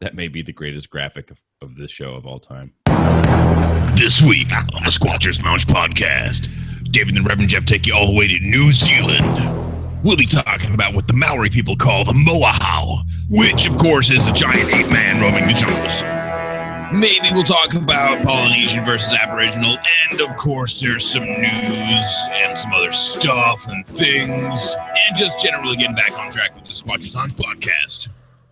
That may be the greatest graphic of this show of all time. This week on the Squatchers Lounge Podcast, David and the Reverend Jeff take you all the way to New Zealand. We'll be talking about what the Maori people call the Moehau, which, of course, is a giant ape-man roaming the jungles. Maybe we'll talk about Polynesian versus Aboriginal, and, of course, there's some news and some other stuff and things, and just generally getting back on track with the Squatchers Lounge Podcast.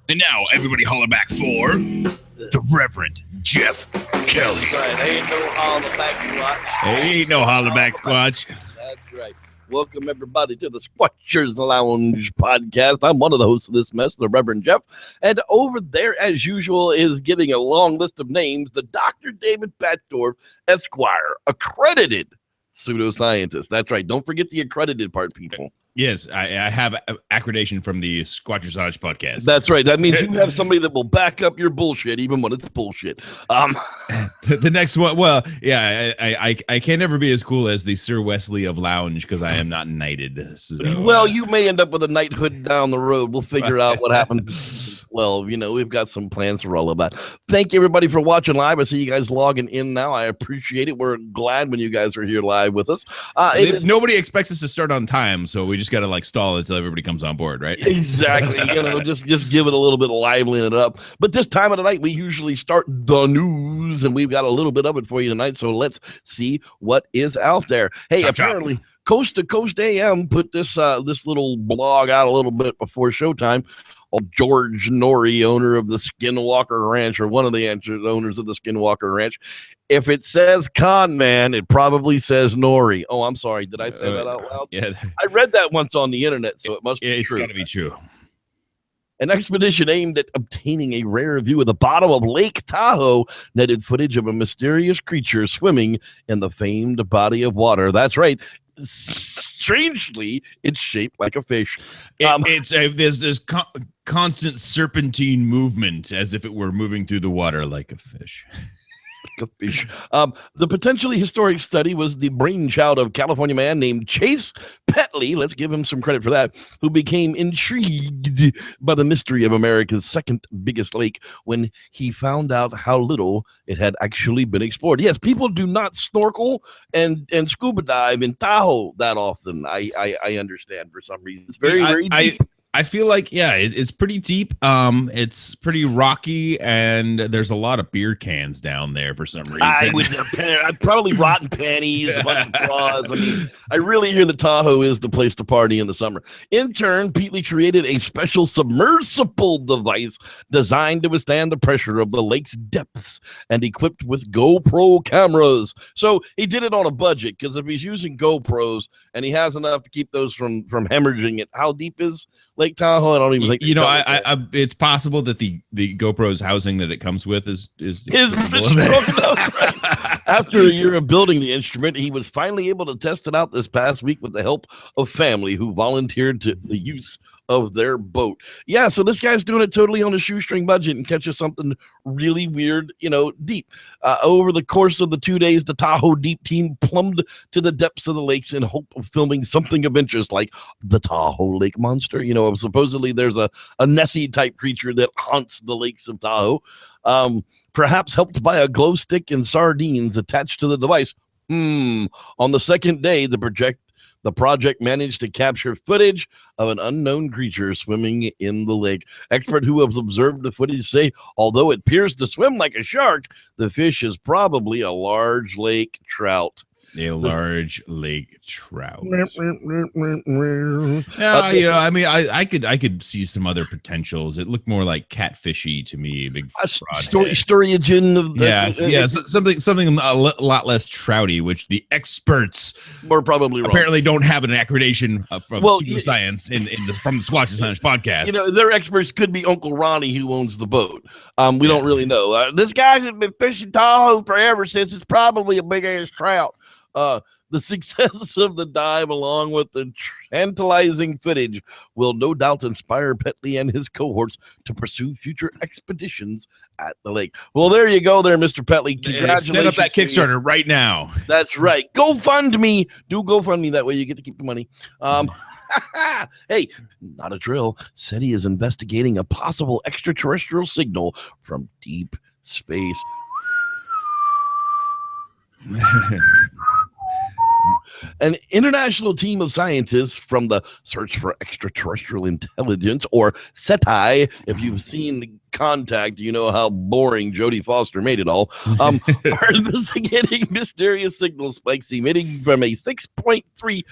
And now, everybody holler back for the Reverend Jeff Kelly. That's right. Ain't no holler back squatch. Ain't no holler back squatch. That's right. Welcome, everybody, to the Squatchers Lounge Podcast. I'm one of the hosts of this mess, the Reverend Jeff. And over there, as usual, is getting a long list of names, the Dr. David Batdorf Esquire, accredited pseudoscientist. That's right. Don't forget the accredited part, people. Yes, I have accreditation from the Squatchers Lounge Podcast. That's right. That means you have somebody that will back up your bullshit, even when it's bullshit. The next one, well, yeah, I can never be as cool as the Sir Wesley of Lounge because I am not knighted. So. Well, you may end up with a knighthood down the road. We'll figure out what happens. Well, you know, we've got some plans for all of that. Thank you, everybody, for watching live. I see you guys logging in now. I appreciate it. We're glad when you guys are here live with us. Nobody expects us to start on time, so we just got to like stall until everybody comes on board, right? Exactly. You know, just give it a little bit of liveling it up. But this time of the night, we usually start the news, and we've got a little bit of it for you tonight. So let's see what is out there. Hey, apparently, Coast to Coast AM put this little blog out a little bit before showtime. George Nori, owner of the Skinwalker Ranch, or one of the owners of the Skinwalker Ranch. If it says con man, it probably says Nori. Oh, I'm sorry. Did I say that out loud? Yeah. I read that once on the internet, so it must be it's true. It's got to be true. An expedition aimed at obtaining a rare view of the bottom of Lake Tahoe netted footage of a mysterious creature swimming in the famed body of water. That's right. Strangely, it's shaped like a fish. There's constant serpentine movement as if it were moving through the water like a fish. The potentially historic study was the brainchild of California man named Chase Petley. Let's give him some credit for that, who became intrigued by the mystery of America's second biggest lake when he found out how little it had actually been explored. Yes, people do not snorkel and scuba dive in Tahoe that often. I understand for some reason. It's very deep. I feel like, yeah, it's pretty deep. It's pretty rocky, and there's a lot of beer cans down there for some reason. I'd probably rotten panties, a bunch of bras. I mean, I really hear the Tahoe is the place to party in the summer. In turn, Petley created a special submersible device designed to withstand the pressure of the lake's depths and equipped with GoPro cameras. So he did it on a budget, because if he's using GoPros and he has enough to keep those from hemorrhaging it, how deep is Lake Tahoe? I don't even think. You know, it's possible that the GoPro's housing that it comes with is After a year of building the instrument, he was finally able to test it out this past week with the help of family who volunteered to the use of their boat. Yeah, so this guy's doing it totally on a shoestring budget and catches something really weird, deep. Over the course of the 2 days, the Tahoe Deep team plumbed to the depths of the lakes in hope of filming something of interest, like the Tahoe Lake Monster. Supposedly there's a Nessie-type creature that haunts the lakes of Tahoe, perhaps helped by a glow stick and sardines attached to the device. On the second day, the project managed to capture footage of an unknown creature swimming in the lake. Experts who have observed the footage say, although it appears to swim like a shark, the fish is probably a large lake trout. A large lake trout. No, I could see some other potentials. It looked more like catfishy to me. Big storiogen of the, something a lot less trouty, which the experts were probably wrong. Apparently don't have an accreditation from science from the Squatchers Lounge Podcast. Their experts could be Uncle Ronnie who owns the boat. We don't really know. This guy has been fishing Tahoe forever since it's probably a big ass trout. The success of the dive, along with the tantalizing footage, will no doubt inspire Petley and his cohorts to pursue future expeditions at the lake. Well, there you go there, Mr. Petley. Congratulations. Set up that Kickstarter right now. That's right. GoFundMe. Do GoFundMe. That way you get to keep the money. Hey, not a drill. Said he is investigating a possible extraterrestrial signal from deep space. An international team of scientists from the Search for Extraterrestrial Intelligence, or SETI, if you've seen Contact, you know how boring Jodie Foster made it all, are investigating mysterious signal spikes emitting from a 6.3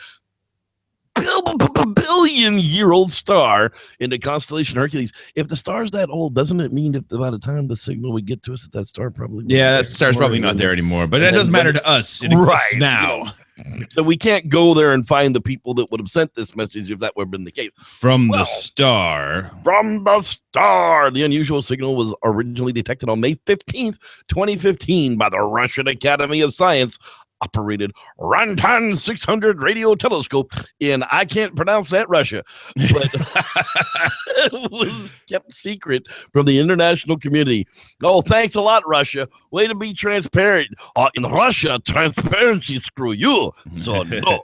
billion-year-old star in the constellation Hercules. If the star's that old, doesn't it mean that by the time the signal would get to us, that star probably that star's probably not there anymore, but that doesn't matter to us. It exists now. You know, so we can't go there and find the people that would have sent this message if that would have been the case. From the star. The unusual signal was originally detected on May 15th, 2015 by the Russian Academy of Science operated Rantan 600 radio telescope in, I can't pronounce that, Russia, but it was kept secret from the international community. Oh, thanks a lot, Russia. Way to be transparent. In Russia, transparency, screw you. So no.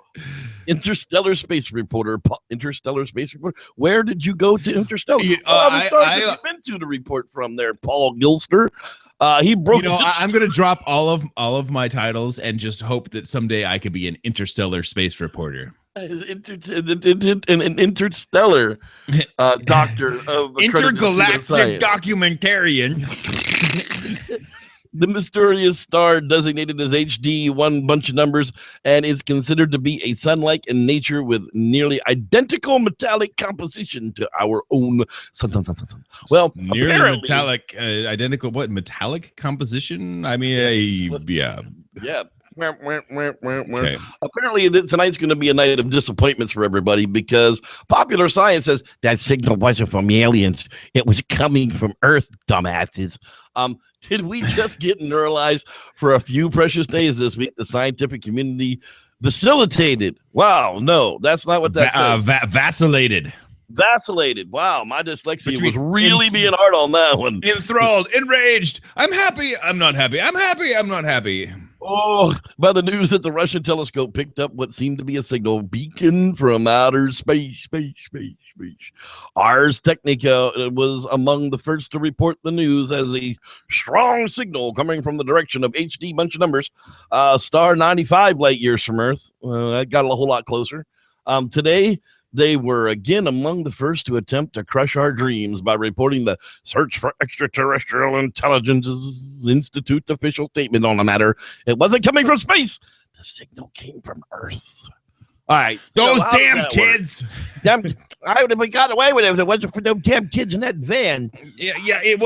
Interstellar space reporter. Where did you go to Interstellar? I've been to the report from there, Paul Gilster. He broke. I'm going to drop all of my titles and just hope that someday I could be an interstellar space reporter. An interstellar doctor of intergalactic documentarian. The mysterious star, designated as HD, one bunch of numbers, and is considered to be a sun-like in nature with nearly identical metallic composition to our own sun. Well, nearly metallic, identical. What metallic composition? I mean, yeah. Okay. Apparently, tonight's going to be a night of disappointments for everybody because popular science says that signal wasn't from aliens; it was coming from Earth, dumbasses. Did we just get neuralized for a few precious days this week? The scientific community vacillated. Wow, no, that's not what that says. Vacillated. Wow, my dyslexia was really being hard on that one. Enthralled, enraged. I'm happy. I'm not happy. I'm happy. I'm not happy. Oh, by the news that the Russian telescope picked up what seemed to be a signal beacon from outer space. Ars Technica was among the first to report the news as a strong signal coming from the direction of HD bunch of numbers, star 95 light years from Earth. That got a whole lot closer. Today, they were again among the first to attempt to crush our dreams by reporting the Search for Extraterrestrial Intelligence Institute's official statement on the matter. It wasn't coming from space. The signal came from Earth. All right. Those damn kids. I would have got away with it if it wasn't for those damn kids in that van. Yeah. It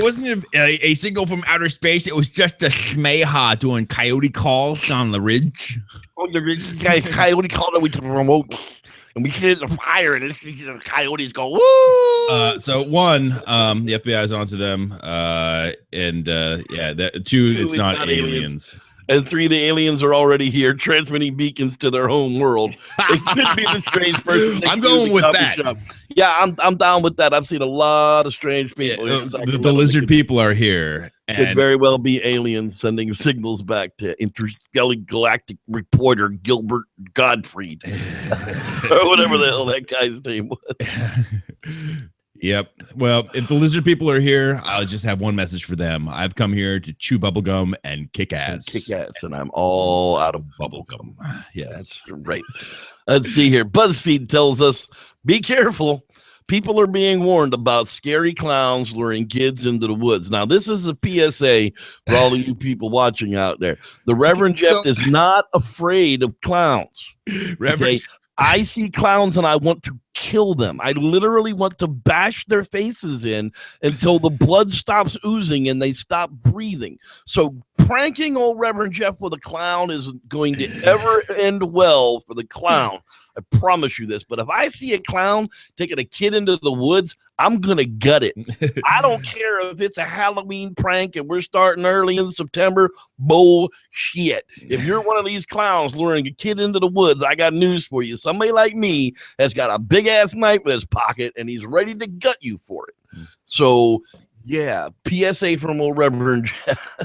wasn't a signal from outer space. It was just a Moehau doing coyote calls on the ridge. On the ridge, guys, coyote called it with the remote. And we hit the fire, and the coyotes go, woo! So one, the FBI is onto them, two, it's not aliens. And 3, the aliens are already here, transmitting beacons to their home world. It could be the strange person. I'm going with that. Shop. Yeah, I'm down with that. I've seen a lot of strange people. The lizard people are here. Could very well be aliens sending signals back to intergalactic reporter Gilbert Gottfried, or whatever the hell that guy's name was. Yep. Well, if the lizard people are here, I'll just have one message for them. I've come here to chew bubblegum and kick ass. And I'm all out of bubblegum. Yes. That's right. Let's see here. BuzzFeed tells us, be careful. People are being warned about scary clowns luring kids into the woods. Now, this is a PSA for all of you people watching out there. The Reverend Jeff is not afraid of clowns. Reverend I see clowns and I want to kill them. I literally want to bash their faces in until the blood stops oozing and they stop breathing. So pranking old Reverend Jeff with a clown isn't going to ever end well for the clown. I promise you this. But if I see a clown taking a kid into the woods, I'm going to gut it. I don't care if it's a Halloween prank and we're starting early in September. Bullshit. If you're one of these clowns luring a kid into the woods, I got news for you. Somebody like me has got a big ass knife in his pocket and he's ready to gut you for it. So Yeah, PSA from old Reverend Jeff.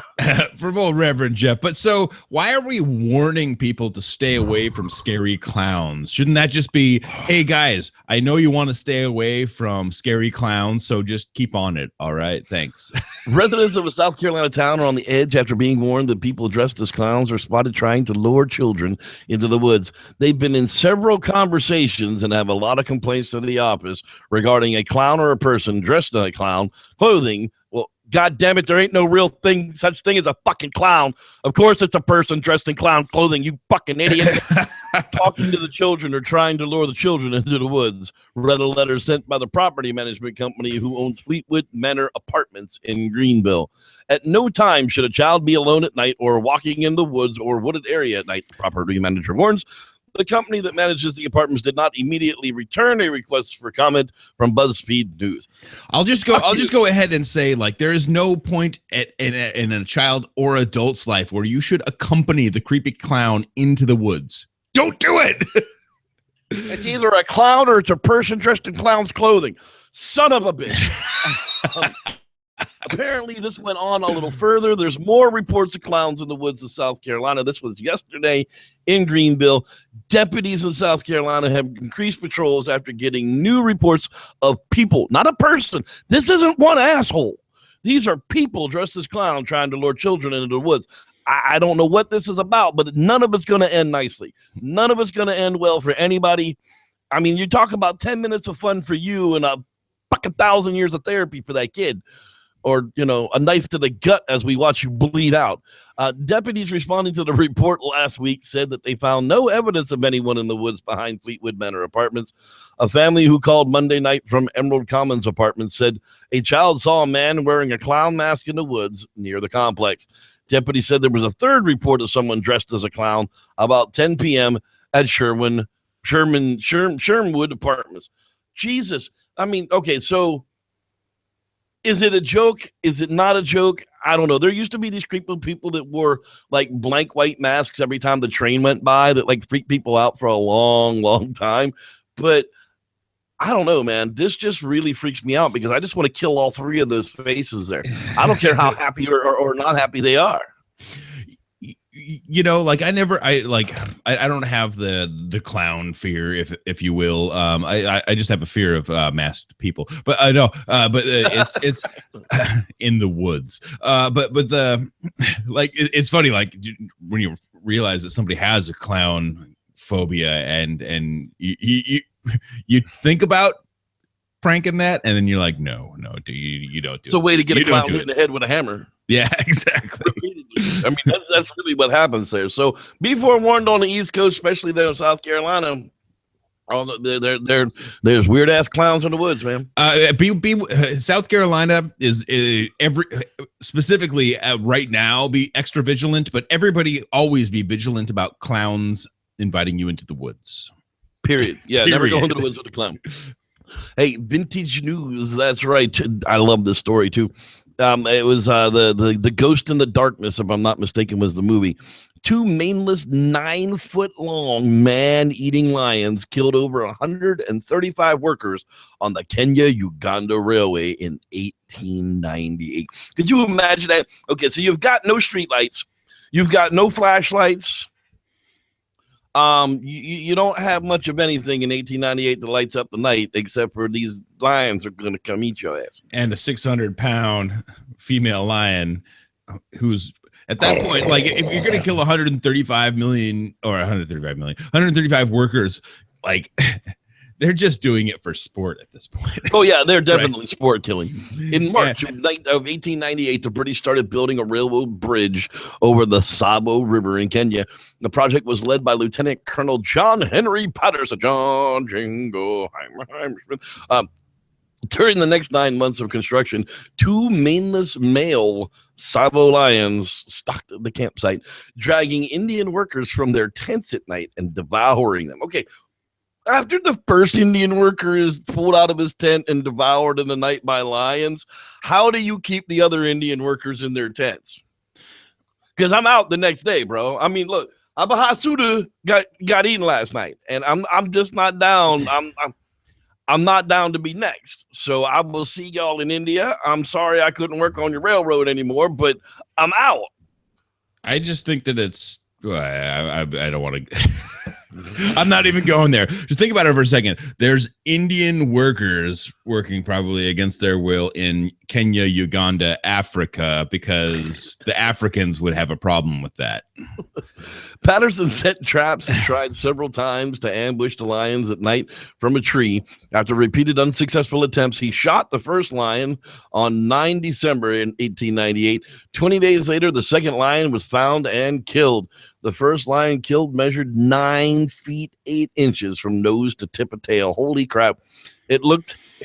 From old Reverend Jeff. But so why are we warning people to stay away from scary clowns? Shouldn't that just be, hey guys, I know you want to stay away from scary clowns, so just keep on it. All right, thanks. Residents of a South Carolina town are on the edge after being warned that people dressed as clowns are spotted trying to lure children into the woods. They've been in several conversations and have a lot of complaints to the office regarding a clown or a person dressed in a clown clothing. Well, God damn it, there ain't no real such thing as a fucking clown. Of course it's a person dressed in clown clothing, you fucking idiot. Talking to the children or trying to lure the children into the woods. Read a letter sent by the property management company who owns Fleetwood Manor Apartments in Greenville. At no time should a child be alone at night or walking in the woods or wooded area at night, the property manager warns. The company that manages the apartments did not immediately return a request for comment from BuzzFeed News. I'll just go ahead and say, like, there is no point in a child or adult's life where you should accompany the creepy clown into the woods. Don't do it. It's either a clown or it's a person dressed in clown's clothing. Son of a bitch. Apparently, this went on a little further. There's more reports of clowns in the woods of South Carolina. This was yesterday in Greenville. Deputies in South Carolina have increased patrols after getting new reports of people, not a person. This isn't one asshole. These are people dressed as clowns trying to lure children into the woods. I don't know what this is about, but none of it's going to end nicely. None of it's going to end well for anybody. I mean, you talk about 10 minutes of fun for you and a fucking 1,000 years of therapy for that kid. Or, you know, a knife to the gut as we watch you bleed out. Deputies responding to the report last week said that they found no evidence of anyone in the woods behind Fleetwood Manor Apartments. A family who called Monday night from Emerald Commons Apartments said a child saw a man wearing a clown mask in the woods near the complex. Deputies said there was a third report of someone dressed as a clown about 10 p.m. at Sherwood Apartments. Jesus. I mean, okay, so is it a joke? Is it not a joke? I don't know. There used to be these creepy people that wore like blank white masks every time the train went by that like freaked people out for a long, long time. But I don't know, man. This just really freaks me out because I just want to kill all three of those faces there. I don't care how happy or not happy they are. You know, like I don't have the clown fear, if you will. I just have a fear of masked people. But I know, but it's in the woods. But the it's funny, like when you realize that somebody has a clown phobia, and you think about pranking that, and then you're like, no, you don't do it. It's a way to get a clown hit in the head with a hammer. Yeah, exactly. I mean, that's really what happens there. So be forewarned on the East Coast, especially there in South Carolina. There's weird ass clowns in the woods, man. South Carolina is specifically right now. Be extra vigilant, but everybody always be vigilant about clowns inviting you into the woods. Period. Yeah, never go into the woods with a clown. Hey, vintage news. That's right. I love this story too. It was the Ghost in the Darkness, if I'm not mistaken, was the movie. 2 maneless 9-foot-long man-eating lions killed over 135 workers on the Kenya-Uganda Railway in 1898. Could you imagine that? Okay, so you've got no streetlights, you've got no flashlights. You don't have much of anything in 1898 that lights up the night, except for these lions are going to come eat your ass. And a 600-pound female lion who's at that point, like, if you're going to kill 135 workers, like, they're just doing it for sport at this point. Oh, yeah, they're definitely sport killing. In March of 1898, the British started building a railroad bridge over the Sabo River in Kenya. The project was led by Lieutenant Colonel John Henry Patterson. John Jingle. During the next 9 months of construction, 2 maneless male Sabo lions stalked the campsite, dragging Indian workers from their tents at night and devouring them. Okay, after the first Indian worker is pulled out of his tent and devoured in the night by lions, how do you keep the other Indian workers in their tents? Because I'm out the next day, bro. I mean, look, Abahasuda got eaten last night, and I'm just not down. I'm not down to be next. So I will see y'all in India. I'm sorry I couldn't work on your railroad anymore, but I'm out. I just think that it's. I don't want to. I'm not even going there. Just think about it for a second. There's Indian workers working probably against their will in Kenya, Uganda, Africa, because the Africans would have a problem with that. Patterson set traps and tried several times to ambush the lions at night from a tree. After repeated unsuccessful attempts, he shot the first lion on 9 December in 1898. 20 days later, the second lion was found and killed. The first lion killed measured 9 feet 8 inches from nose to tip of tail. Holy crap. It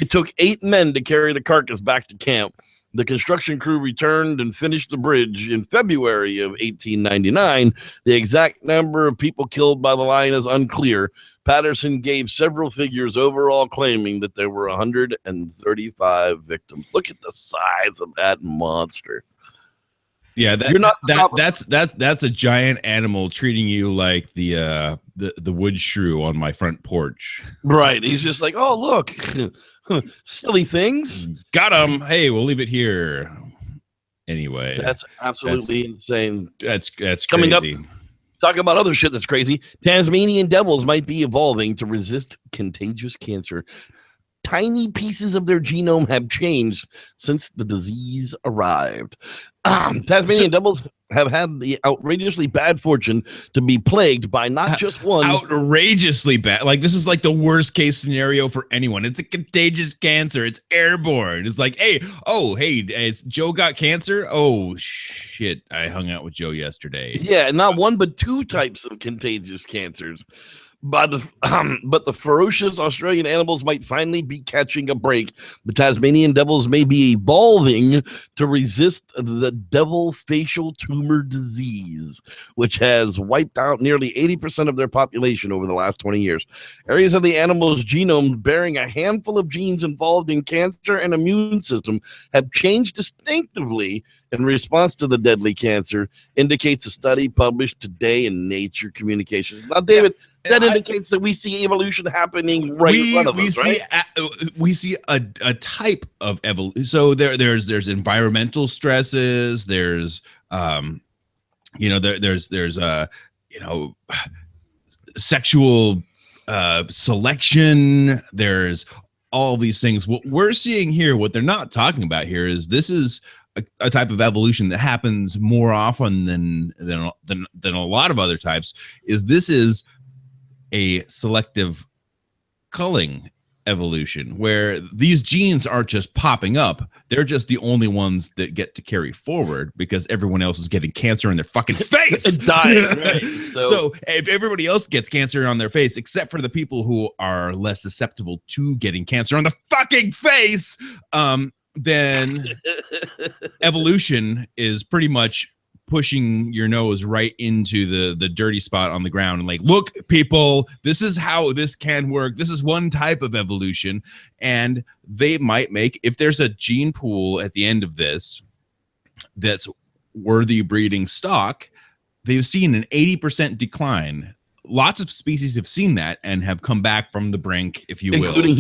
took 8 men to carry the carcass back to camp. The construction crew returned and finished the bridge in February of 1899. The exact number of people killed by the lion is unclear. Patterson gave several figures overall, claiming that there were 135 victims. Look at the size of that monster. Yeah, that's a giant animal treating you like the wood shrew on my front porch. Right. He's just like, oh, look, silly things. Got him. Hey, we'll leave it here. Anyway, that's absolutely insane. That's crazy. Coming up, talk about other shit that's crazy. Tasmanian devils might be evolving to resist contagious cancer. Tiny pieces of their genome have changed since the disease arrived. Tasmanian devils have had the outrageously bad fortune to be plagued by not just one. Outrageously bad. Like, this is like the worst case scenario for anyone. It's a contagious cancer. It's airborne. It's like, hey, it's Joe got cancer. Oh, shit. I hung out with Joe yesterday. Yeah, not one, but 2 types of contagious cancers. But the ferocious Australian animals might finally be catching a break. The Tasmanian devils may be evolving to resist the devil facial tumor disease, which has wiped out nearly 80% of their population over the last 20 years. Areas of the animal's genome bearing a handful of genes involved in cancer and immune system have changed distinctively in response to the deadly cancer, indicates a study published today in Nature Communications. Now, David, that indicates that we see evolution happening right in front of us, right? We see a type of evolution. So there's environmental stresses. There's sexual selection. There's all these things. What we're seeing here, what they're not talking about here, is this is a type of evolution that happens more often than a lot of other types. This is a selective culling evolution, where these genes aren't just popping up. They're just the only ones that get to carry forward because everyone else is getting cancer in their fucking face. Dying, right? So if everybody else gets cancer on their face, except for the people who are less susceptible to getting cancer on the fucking face, then evolution is pretty much pushing your nose right into the dirty spot on the ground and like, look, people, this is how this can work. This is one type of evolution. And they might make, if there's a gene pool at the end of this that's worthy breeding stock, they've seen an 80% decline. Lots of species have seen that and have come back from the brink, if you will. Including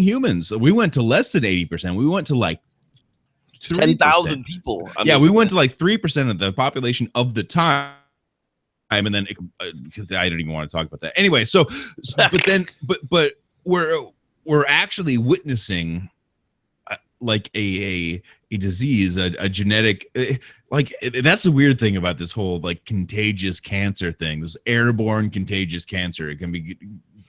humans. We went to less than 80%. We went to like 10,000 people. We went to like 3% of the population of the time. And then, because I don't even want to talk about that. Anyway, but we're actually witnessing like a disease, a genetic, like that's the weird thing about this whole like contagious cancer thing. This airborne contagious cancer. It can be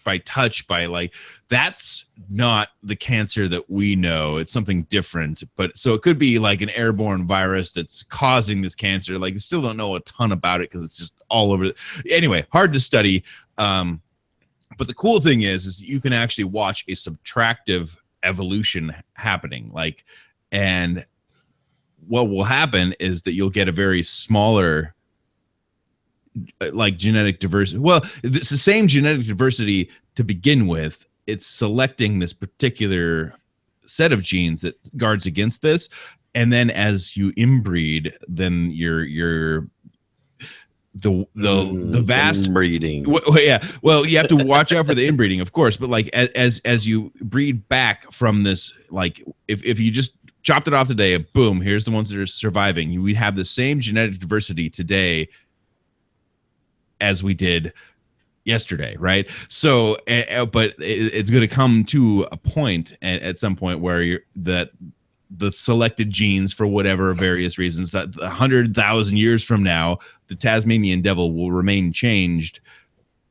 by touch, by like, that's not the cancer that we know. It's something different. But so it could be like an airborne virus that's causing this cancer. Like, I still don't know a ton about it because it's just all over. Anyway, hard to study. But the cool thing is you can actually watch a subtractive evolution happening. Like, and what will happen is that you'll get a very smaller like genetic diversity. Well, it's the same genetic diversity to begin with. It's selecting this particular set of genes that guards against this, and then as you inbreed, then the vast inbreeding. Well, you have to watch out for the inbreeding, of course, but like as you breed back from this, like if you just chopped it off today, boom, here's the ones that are surviving. We have the same genetic diversity today as we did yesterday, right? So, but it's going to come to a point at some point where the selected genes, for whatever various reasons, that 100,000 years from now, the Tasmanian devil will remain changed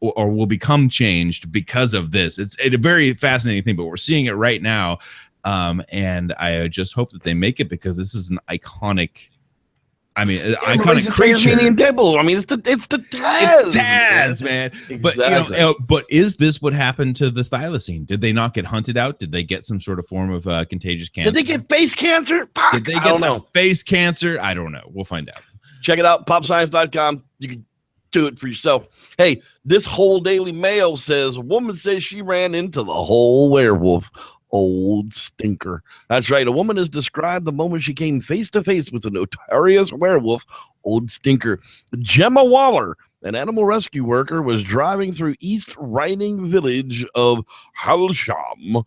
or will become changed because of this. It's a very fascinating thing, but we're seeing it right now. And I just hope that they make it, because this is an iconic, iconic creature. Tasmanian devil. I mean, it's the Taz. It's Taz, man. Exactly. But is this what happened to the thylacine? Did they not get hunted out? Did they get some sort of form of contagious cancer? Did they get face cancer? Fuck, Did they get face cancer? I don't know. We'll find out. Check it out, popscience.com. You can do it for yourself. Hey, this whole Daily Mail says a woman says she ran into the whole werewolf. Old Stinker. That's right. A woman has described the moment she came face to face with the notorious werewolf, Old Stinker. Gemma Waller, an animal rescue worker, was driving through East Riding village of Halsham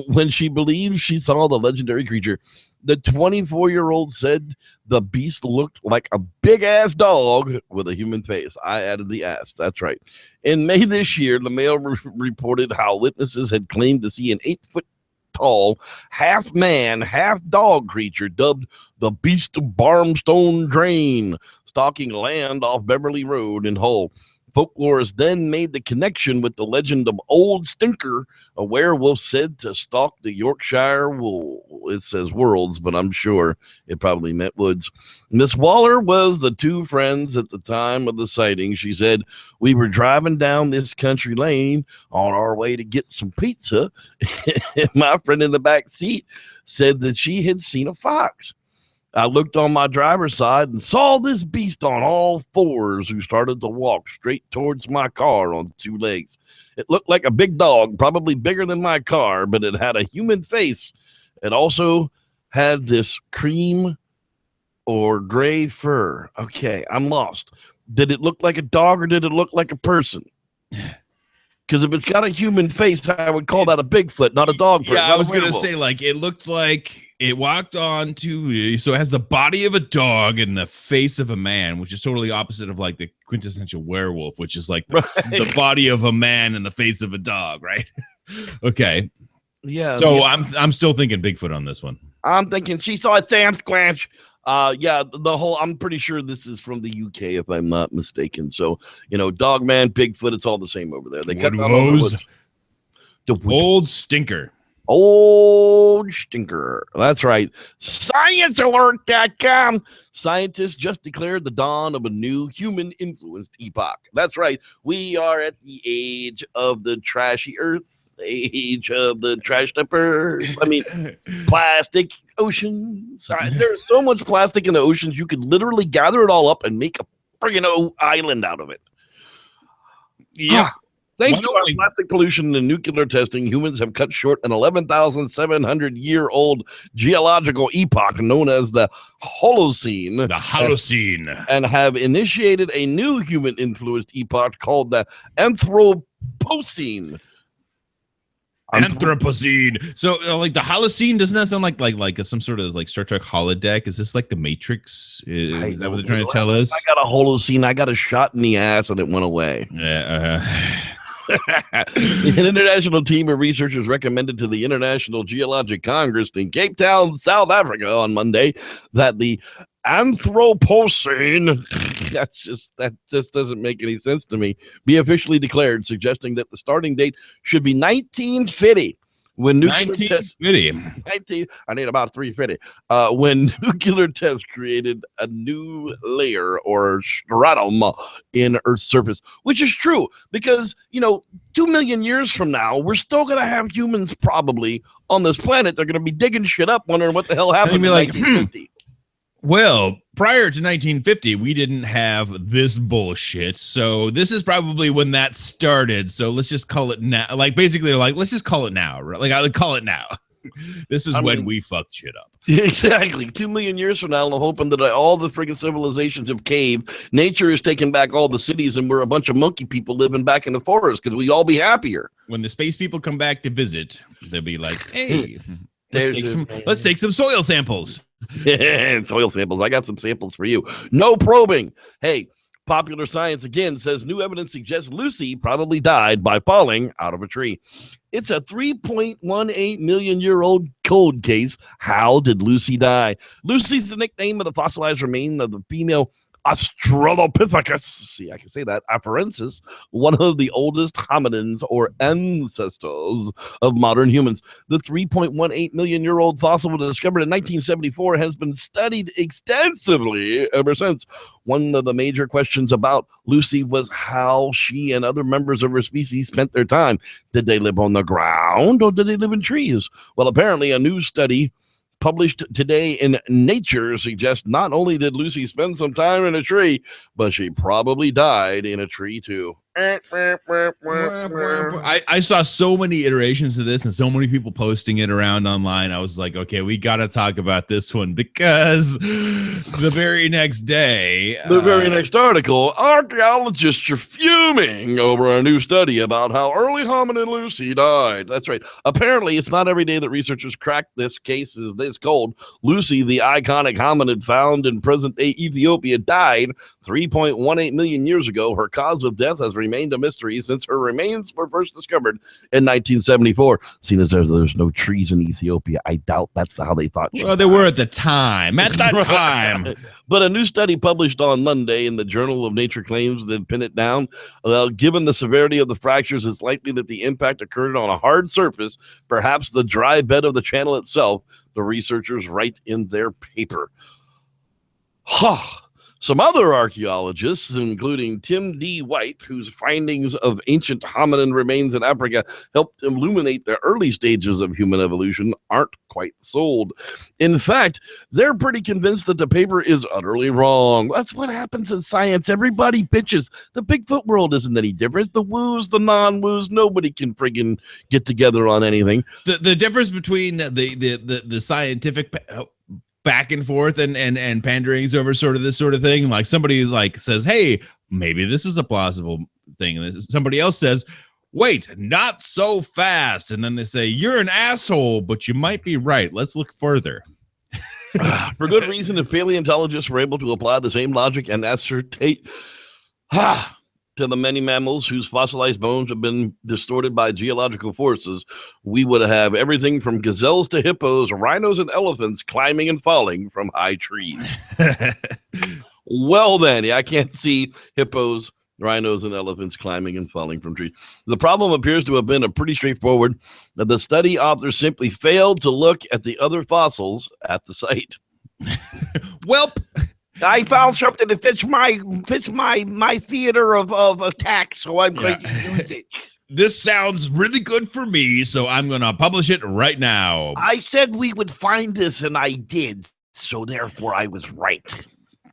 when she believed she saw the legendary creature. The 24-year-old said the beast looked like a big-ass dog with a human face. I added the ass. That's right. In May this year, the Mail reported how witnesses had claimed to see an 8-foot tall, half man, half dog creature dubbed the Beast of Barmstone Drain, stalking land off Beverly Road in Hull. Folklorists then made the connection with the legend of Old Stinker, a werewolf said to stalk the Yorkshire wool. It says worlds, but I'm sure it probably meant woods. Miss Waller was the two friends at the time of the sighting. She said, "We were driving down this country lane on our way to get some pizza. My friend in the back seat said that she had seen a fox. I looked on my driver's side and saw this beast on all fours who started to walk straight towards my car on two legs. It looked like a big dog, probably bigger than my car, but it had a human face. It also had this cream or gray fur." Okay, I'm lost. Did it look like a dog or did it look like a person? Because if it's got a human face, I would call that a Bigfoot, not a dog person. Yeah, I was going to say, like, it looked like it walked on to, so it has the body of a dog and the face of a man, which is totally opposite of, like, the quintessential werewolf, which is, like, the body of a man and the face of a dog, right? Okay. Yeah. So I'm still thinking Bigfoot on this one. I'm thinking she saw a Sam Squatch. I'm pretty sure this is from the UK, if I'm not mistaken. So, Dogman, Bigfoot, it's all the same over there. They cut down all the woods. Old Stinker. Old Stinker. That's right. ScienceAlert.com. Scientists just declared the dawn of a new human-influenced epoch. That's right. We are at the age of the trashy earth, age of the trashed up earth. Plastic oceans. There's so much plastic in the oceans, you could literally gather it all up and make a friggin' island out of it. Yeah. Thanks to our plastic pollution and nuclear testing, humans have cut short an 11,700-year-old geological epoch known as the Holocene. The Holocene. And have initiated a new human-influenced epoch called the Anthropocene. Anthropocene. So, like, the Holocene, doesn't that sound like some sort of, like, Star Trek holodeck? Is this like the Matrix? Is that what they're trying to tell us? I got a Holocene. I got a shot in the ass and it went away. Yeah. An international team of researchers recommended to the International Geologic Congress in Cape Town, South Africa on Monday that the Anthropocene, that just doesn't make any sense to me, be officially declared, suggesting that the starting date should be 1950. When nuclear tests, I need about 350. When nuclear tests created a new layer or stratum in Earth's surface, which is true because 2 million years from now, we're still gonna have humans probably on this planet. They're gonna be digging shit up, wondering what the hell happened in 1950. Well, prior to 1950, we didn't have this bullshit. So this is probably when that started. So let's just call it now. Like, basically, they're like, let's just call it now. Like, I would call it now. This is when we fucked shit up. Exactly. 2 million years from now, I'm hoping that all the friggin' civilizations have caved. Nature has taken back all the cities, and we're a bunch of monkey people living back in the forest because we'd all be happier. When the space people come back to visit, they'll be like, hey, There's let's take some soil samples. Soil samples. I got some samples for you. No probing. Hey, Popular Science again says new evidence suggests Lucy probably died by falling out of a tree. It's a 3.18 million year old cold case. How did Lucy die? Lucy's the nickname of the fossilized remain of the female Australopithecus. See, I can say that. Afarensis, one of the oldest hominins or ancestors of modern humans. The 3.18 million year old fossil was discovered in 1974 has been studied extensively ever since. One of the major questions about Lucy was how she and other members of her species spent their time. Did they live on the ground or did they live in trees? Well, apparently a new study published today in Nature suggests not only did Lucy spend some time in a tree, but she probably died in a tree too. I saw so many iterations of this and so many people posting it around online. I was like, okay, we got to talk about this one because the very next day, the very next article, archaeologists are fuming over a new study about how early hominid Lucy died. That's right. Apparently, it's not every day that researchers crack this case is this cold. Lucy, the iconic hominid found in present-day Ethiopia, died 3.18 million years ago. Her cause of death has remained a mystery since her remains were first discovered in 1974. Seeing as there's no trees in Ethiopia, I doubt that's how they thought. Well, they were at the time. At that time. But a new study published on Monday in the Journal of Nature claims to pin it down. Well, given the severity of the fractures, it's likely that the impact occurred on a hard surface, perhaps the dry bed of the channel itself, the researchers write in their paper. Some other archaeologists, including Tim D. White, whose findings of ancient hominin remains in Africa helped illuminate the early stages of human evolution, aren't quite sold. In fact, they're pretty convinced that the paper is utterly wrong. That's what happens in science. Everybody bitches. The Bigfoot world isn't any different. The woos, the non-woos, nobody can friggin' get together on anything. The difference between the scientific back and forth and panderings over sort of this sort of thing, like somebody like says, hey, maybe this is a plausible thing, and somebody else says, wait, not so fast, and then they say, you're an asshole, but you might be right, let's look further. For good reason, if paleontologists were able to apply the same logic and ascertain to the many mammals whose fossilized bones have been distorted by geological forces, we would have everything from gazelles to hippos, rhinos, and elephants climbing and falling from high trees. Well, then, I can't see hippos, rhinos, and elephants climbing and falling from trees. The problem appears to have been pretty straightforward. The study authors simply failed to look at the other fossils at the site. Welp. I found something that fits my theater of attack, so I'm going to use it. This sounds really good for me, so I'm going to publish it right now. I said we would find this, and I did, so therefore I was right.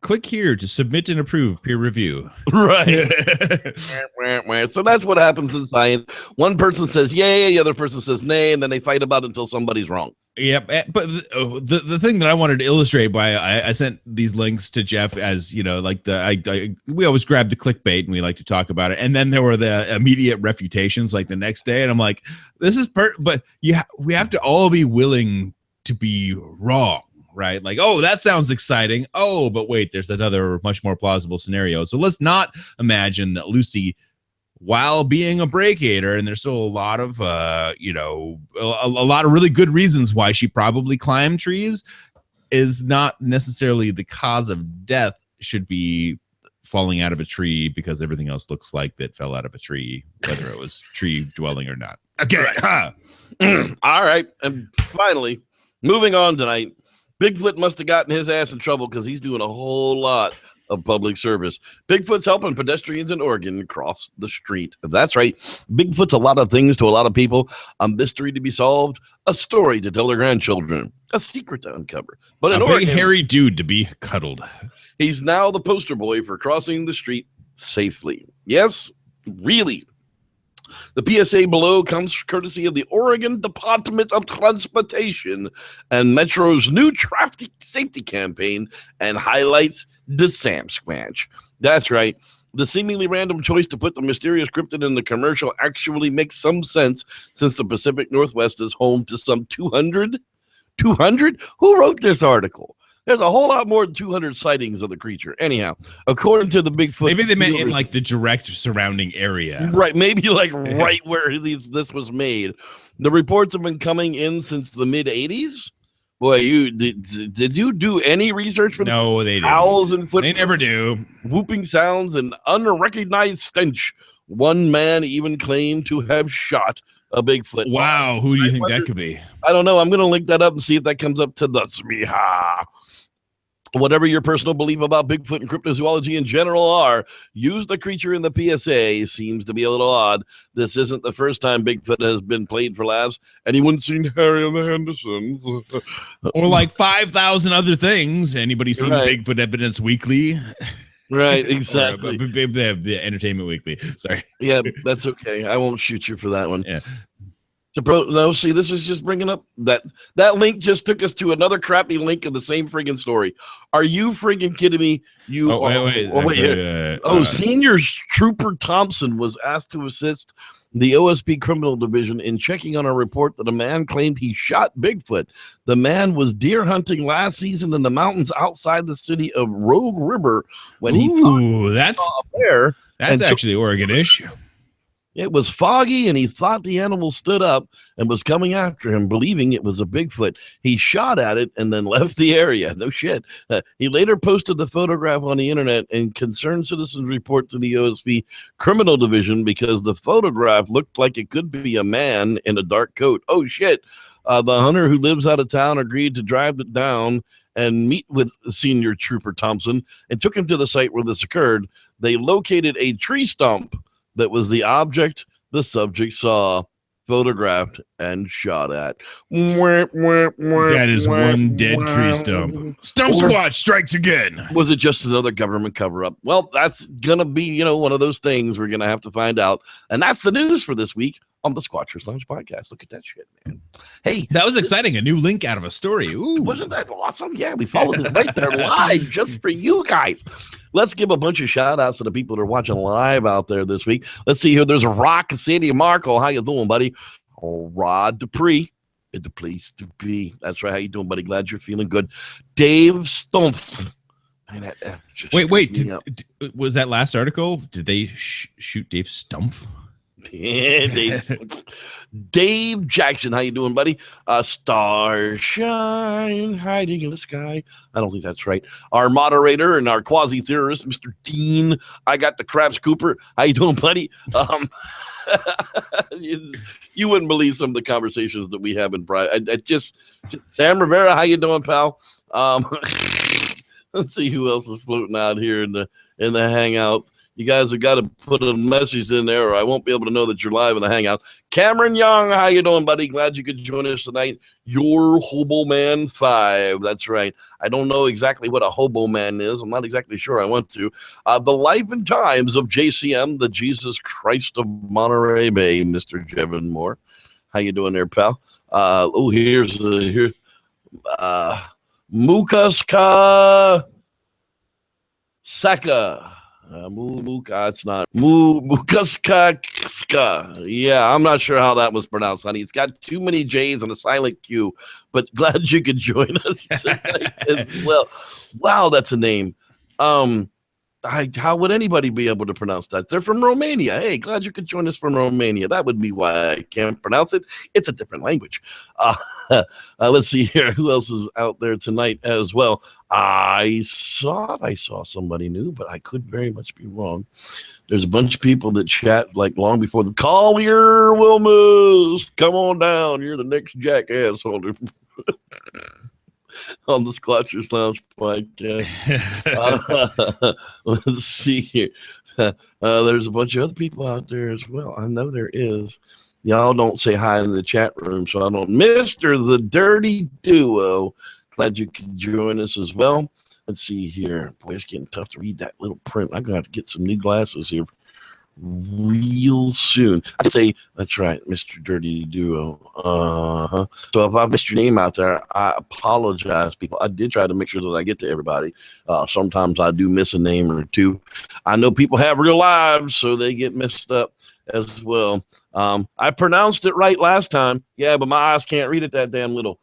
Click here to submit and approve peer review. Right. So that's what happens in science. One person says yay, the other person says nay, and then they fight about it until somebody's wrong. Yep, but the thing that I wanted to illustrate by I sent these links to Jeff as, you know, like we always grab the clickbait and we like to talk about it, and then there were the immediate refutations like the next day, and I'm like, this is but we have to all be willing to be wrong, right? Like, oh, that sounds exciting. Oh, but wait, there's another much more plausible scenario. So let's not imagine that Lucy, while being a breakator, and there's still a lot of, a lot of really good reasons why she probably climbed trees, is not necessarily the cause of death, should be falling out of a tree because everything else looks like it fell out of a tree, whether it was tree dwelling or not. Okay. All right. And finally, moving on tonight, Bigfoot must have gotten his ass in trouble because he's doing a whole lot of public service. Bigfoot's helping pedestrians in Oregon cross the street. That's right. Bigfoot's a lot of things to a lot of people. A mystery to be solved, a story to tell their grandchildren, a secret to uncover. But in Oregon, big hairy dude to be cuddled. He's now the poster boy for crossing the street safely. Yes, really. The PSA below comes courtesy of the Oregon Department of Transportation and Metro's new traffic safety campaign and highlights the Sasquatch. That's right. The seemingly random choice to put the mysterious cryptid in the commercial actually makes some sense since the Pacific Northwest is home to some 200? 200? Who wrote this article? There's a whole lot more than 200 sightings of the creature. Anyhow, according to the Bigfoot... Maybe they meant in like the direct surrounding area. Right, maybe like right where this was made. The reports have been coming in since the mid-'80s. Boy, did you do any research for No, they didn't. Owls and footprints? They never do. Whooping sounds and unrecognized stench. One man even claimed to have shot a Bigfoot. Wow, who do you think that could be? I don't know. I'm going to link that up and see if that comes up to the Smiha. Whatever your personal belief about Bigfoot and cryptozoology in general are, use the creature in the PSA seems to be a little odd. This isn't the first time Bigfoot has been played for laughs. Anyone seen Harry and the Hendersons? Or like 5,000 other things. Anybody seen Right. Bigfoot Evidence Weekly? Right, exactly. The Entertainment Weekly. Sorry. Yeah, that's okay. I won't shoot you for that one. Yeah. No, see, this is just bringing up that link just took us to another crappy link of the same friggin' story. Are you friggin' kidding me? Senior Trooper Thompson was asked to assist the OSP Criminal Division in checking on a report that a man claimed he shot Bigfoot. The man was deer hunting last season in the mountains outside the city of Rogue River when he that's saw a bear. That's actually Oregon-ish. It was foggy, and he thought the animal stood up and was coming after him, believing it was a Bigfoot. He shot at it and then left the area. No shit. He later posted the photograph on the internet, and concerned citizens report to the OSP Criminal Division because the photograph looked like it could be a man in a dark coat. Oh, shit. The hunter who lives out of town agreed to drive it down and meet with Senior Trooper Thompson and took him to the site where this occurred. They located a tree stump that was the object the subject saw, photographed, and shot at. That is one dead tree stump. Stump Squatch strikes again. Was it just another government cover-up? Well, that's going to be, one of those things we're going to have to find out. And that's the news for this week on the Squatchers Lounge Podcast. Look at that shit, man. Hey. That was exciting. A new link out of a story. Ooh. Wasn't that awesome? Yeah, we followed it right there live just for you guys. Let's give a bunch of shout-outs to the people that are watching live out there this week. Let's see here. There's Rock City. Marco, how you doing, buddy? Rod Dupree. The place to be. That's right. How you doing, buddy? Glad you're feeling good. Dave Stumpf. Wait. Was that last article? Did they shoot Dave Stumpf? Yeah, Dave Jackson, how you doing, buddy? Starshine hiding in the sky. I don't think that's right. Our moderator and our quasi-theorist, Mr. Dean. I got the Craps Cooper. How you doing, buddy? You wouldn't believe some of the conversations that we have in private. Just Sam Rivera, how you doing, pal? Let's see who else is floating out here in the hangout. You guys have got to put a message in there, or I won't be able to know that you're live in the hangout. Cameron Young, how you doing, buddy? Glad you could join us tonight. Your Hobo Man 5. That's right. I don't know exactly what a Hobo Man is. I'm not exactly sure I want to. The Life and Times of JCM, the Jesus Christ of Monterey Bay, Mr. Jevin Moore. How you doing there, pal? Here's Mukaska Saka. It's not Mukaska. Yeah, I'm not sure how that was pronounced, honey. It's got too many J's and a silent Q, but glad you could join us tonight as well. Wow, that's a name. How would anybody be able to pronounce that? They're from Romania. Hey, glad you could join us from Romania. That would be why I can't pronounce it. It's a different language. Let's see here. Who else is out there tonight as well? I thought I saw somebody new, but I could very much be wrong. There's a bunch of people that chat like long before the Collier Wilmus. Come on down. You're the next jackass holder. On the Squatchers Lounge Podcast. Let's see here. There's a bunch of other people out there as well. I know there is. Y'all don't say hi in the chat room, so I don't. Mr. The Dirty Duo. Glad you could join us as well. Let's see here. Boy, it's getting tough to read that little print. I'm going to have to get some new glasses here real soon. I'd say that's right, Mr. Dirty Duo. So if I missed your name out there, I apologize, people. I did try to make sure that I get to everybody. Sometimes I do miss a name or two. I know people have real lives, so they get messed up as well. I pronounced it right last time. Yeah, but my eyes can't read it that damn little.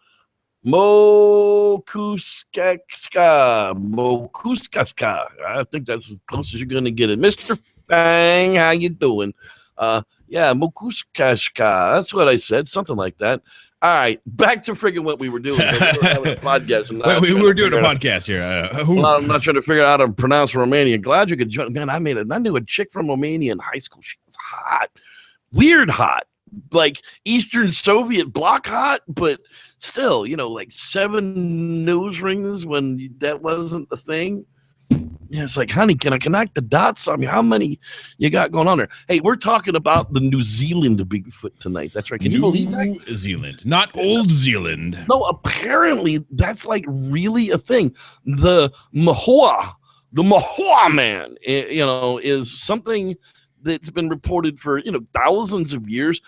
Mokuskaska. I think that's as close as you're gonna get it. Mr. Bang, how you doing? Yeah, Mokuskaska. That's what I said, something like that. All right, back to friggin' what we were doing. We were having a podcast. And we were doing a podcast here. I'm not trying to figure out how to pronounce Romanian. Glad you could join. Man, I knew a chick from Romania in high school. She was hot, weird hot, like Eastern Soviet bloc hot, but still, like 7 nose rings when that wasn't the thing. Yeah, it's like, honey, can I connect the dots? I mean, how many you got going on there? Hey, we're talking about the New Zealand Bigfoot tonight. That's right. Can you believe that? New Zealand, not Old Zealand. No, apparently that's like really a thing. The Moehau man, is something that's been reported for thousands of years.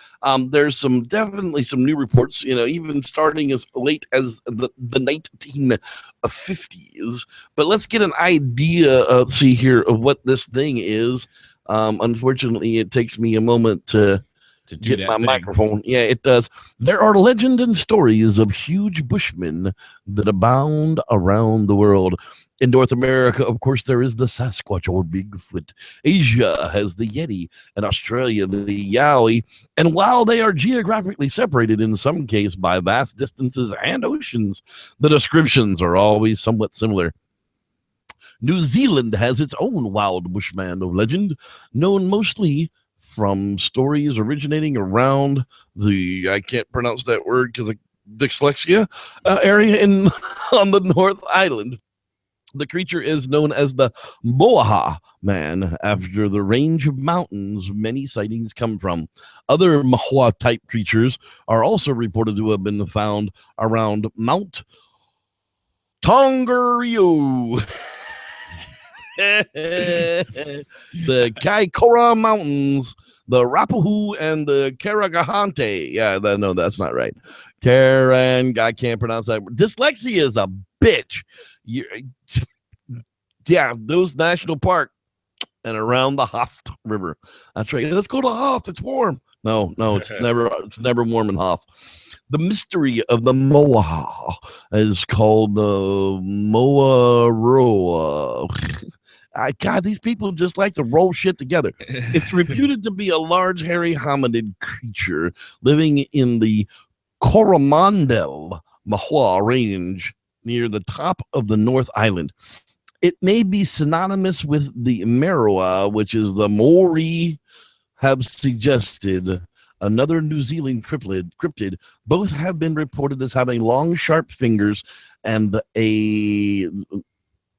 There's definitely some new reports, even starting as late as the 1950s. But let's get an idea, see here, of what this thing is. Unfortunately, it takes me a moment to get my microphone. Yeah, it does. There are legend and stories of huge bushmen that abound around the world. In North America, of course, there is the Sasquatch or Bigfoot. Asia has the Yeti, and Australia the Yowie. And while they are geographically separated in some case by vast distances and oceans, the descriptions are always somewhat similar. New Zealand has its own wild bushman of legend, known mostly from stories originating around the, I can't pronounce that word because of dyslexia, area on the North Island. The creature is known as the Moehau man, after the range of mountains many sightings come from. Other Moehau-type creatures are also reported to have been found around Mount Tongariro, the Kaikoura Mountains, the Rapahu, and the Karagahante. Yeah, no, that's not right. I can't pronounce that. Dyslexia is a bitch. Yeah, those national park and around the Host River. That's right. Let's go to Hoth. It's warm. No, it's never warm in Hoth. The mystery of the Moehau is called the Moaroa. God, these people just like to roll shit together. It's reputed to be a large, hairy hominid creature living in the Coromandel Moehau Range near the top of the North Island. It may be synonymous with the Meroa, which is the Maori have suggested. Another New Zealand cryptid. Both have been reported as having long, sharp fingers and